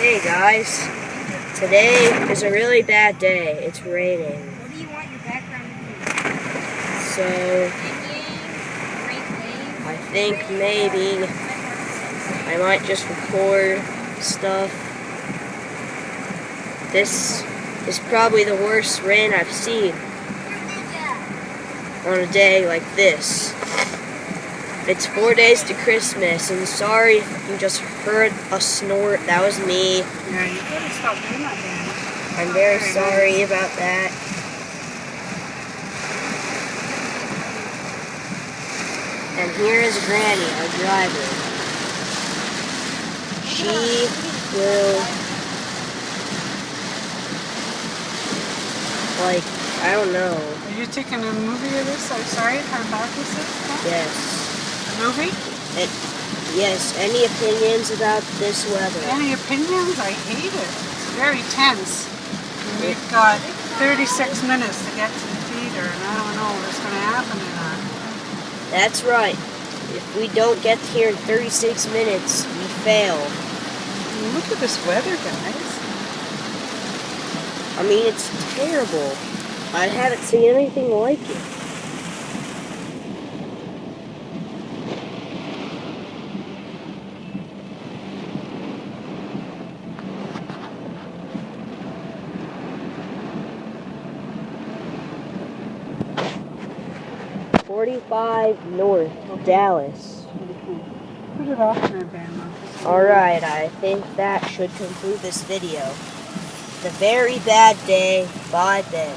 Hey guys, today is a really bad day. It's raining. What do you want your background to be? So, I think maybe I might just record stuff. This is probably the worst rain I've seen on a day like this. It's 4 days to Christmas, and sorry if you just heard a snort. That was me. Yeah, you better stop doing that, Dan. I'm very sorry about that. And here is Granny, our driver. She will, I don't know. Are you taking a movie of this? I'm sorry, how bad was this? Yes. A movie? Yes, any opinions about this weather? Any opinions? I hate it. It's very tense. And we've got 36 minutes to get to the theater, and I don't know what's going to happen in that. That's right. If we don't get here in 36 minutes, we fail. I mean, look at this weather, guys. I mean, it's terrible. I haven't seen anything like it. .45 north, Dallas. Put it off there, Ben. Alright, I think that should conclude this video. It's a very bad day. Bye then.